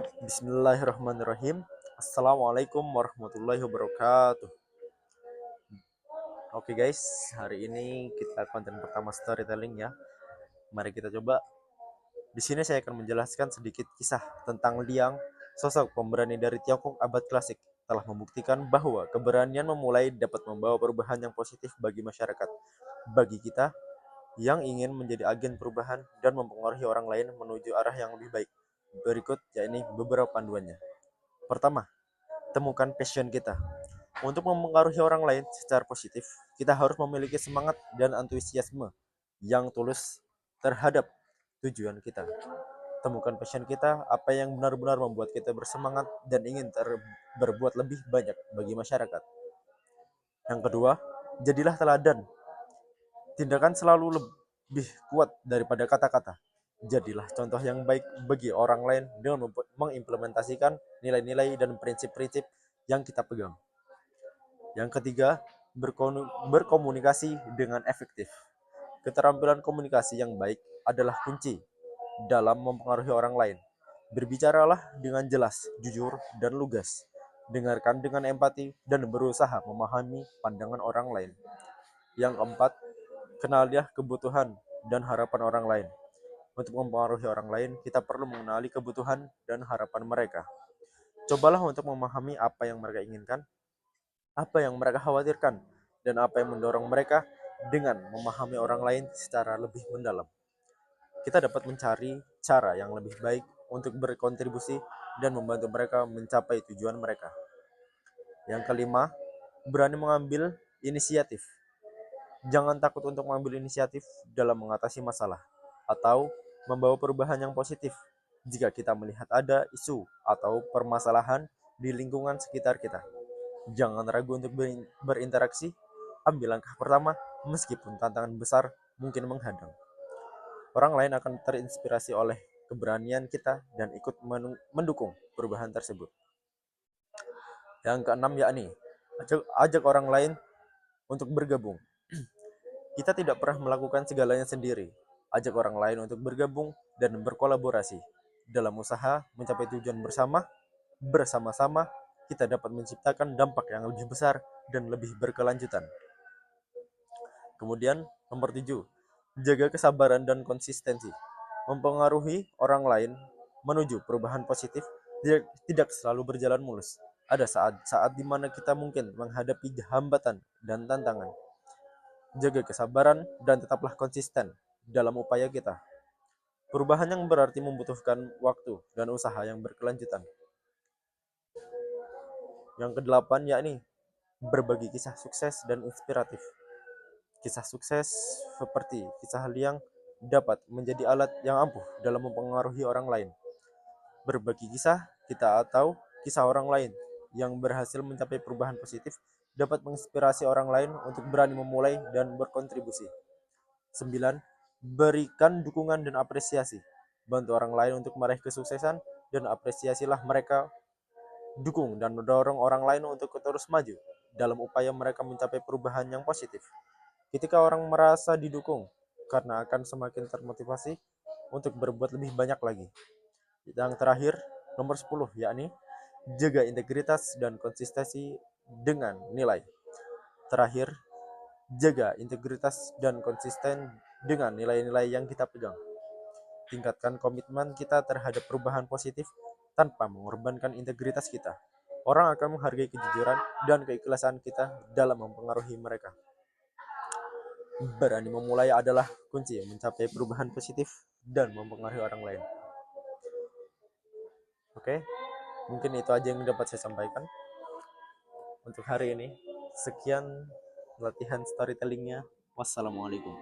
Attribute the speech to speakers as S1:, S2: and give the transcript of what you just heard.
S1: Bismillahirrahmanirrahim. Assalamualaikum warahmatullahi wabarakatuh. Oke guys, hari ini kita konten pertama storytelling ya. Mari kita coba. Di sini saya akan menjelaskan sedikit kisah tentang Liang, sosok pemberani dari Tiongkok abad klasik, telah membuktikan bahwa keberanian memulai dapat membawa perubahan yang positif bagi masyarakat. Bagi kita yang ingin menjadi agen perubahan dan mempengaruhi orang lain menuju arah yang lebih baik. Berikut yakni beberapa panduannya. Pertama, temukan passion kita. Untuk mempengaruhi orang lain secara positif, kita harus memiliki semangat dan antusiasme yang tulus terhadap tujuan kita. Temukan passion kita, apa yang benar-benar membuat kita bersemangat dan ingin berbuat lebih banyak bagi masyarakat. Yang kedua, jadilah teladan. Tindakan selalu lebih kuat daripada kata-kata. Jadilah contoh yang baik bagi orang lain dengan mengimplementasikan nilai-nilai dan prinsip-prinsip yang kita pegang. Yang ketiga, berkomunikasi dengan efektif. Keterampilan komunikasi yang baik adalah kunci dalam mempengaruhi orang lain. Berbicaralah dengan jelas, jujur, dan lugas. Dengarkan dengan empati dan berusaha memahami pandangan orang lain. Yang keempat, kenalilah kebutuhan dan harapan orang lain. Untuk mempengaruhi orang lain, kita perlu mengenali kebutuhan dan harapan mereka. Cobalah untuk memahami apa yang mereka inginkan, apa yang mereka khawatirkan, dan apa yang mendorong mereka dengan memahami orang lain secara lebih mendalam. Kita dapat mencari cara yang lebih baik untuk berkontribusi dan membantu mereka mencapai tujuan mereka. Yang kelima, berani mengambil inisiatif. Jangan takut untuk mengambil inisiatif dalam mengatasi masalah atau membawa perubahan yang positif. Jika kita melihat ada isu atau permasalahan di lingkungan sekitar kita, jangan ragu untuk berinteraksi. Ambil langkah pertama meskipun tantangan besar mungkin menghadang. Orang lain akan terinspirasi oleh keberanian kita dan ikut mendukung perubahan tersebut. Yang keenam yakni ajak orang lain untuk bergabung. Kita tidak pernah melakukan segalanya sendiri. Ajak orang lain untuk bergabung dan berkolaborasi. Dalam usaha mencapai tujuan bersama-sama kita dapat menciptakan dampak yang lebih besar dan lebih berkelanjutan. Kemudian, nomor 7, jaga kesabaran dan konsistensi. Mempengaruhi orang lain menuju perubahan positif tidak selalu berjalan mulus. Ada saat-saat di mana kita mungkin menghadapi hambatan dan tantangan. Jaga kesabaran dan tetaplah konsisten dalam upaya kita. Perubahan yang berarti membutuhkan waktu dan usaha yang berkelanjutan. Yang kedelapan yakni berbagi kisah sukses dan inspiratif. Kisah sukses seperti kisah Liang dapat menjadi alat yang ampuh dalam mempengaruhi orang lain. Berbagi kisah kita atau kisah orang lain yang berhasil mencapai perubahan positif dapat menginspirasi orang lain untuk berani memulai dan berkontribusi. 9. Berikan dukungan dan apresiasi. Bantu orang lain untuk meraih kesuksesan dan apresiasilah mereka. Dukung dan mendorong orang lain untuk terus maju dalam upaya mereka mencapai perubahan yang positif. Ketika orang merasa didukung, karena akan semakin termotivasi untuk berbuat lebih banyak lagi. Yang terakhir, nomor 10, yakni jaga integritas dan konsistensi dengan nilai. Terakhir, jaga integritas dan konsisten dengan nilai-nilai yang kita pegang. Tingkatkan komitmen kita terhadap perubahan positif tanpa mengorbankan integritas kita. Orang akan menghargai kejujuran dan keikhlasan kita dalam mempengaruhi mereka. Berani memulai adalah kunci mencapai perubahan positif dan mempengaruhi orang lain. Oke, mungkin itu aja yang dapat saya sampaikan untuk hari ini. Sekian latihan storytellingnya. Wassalamualaikum.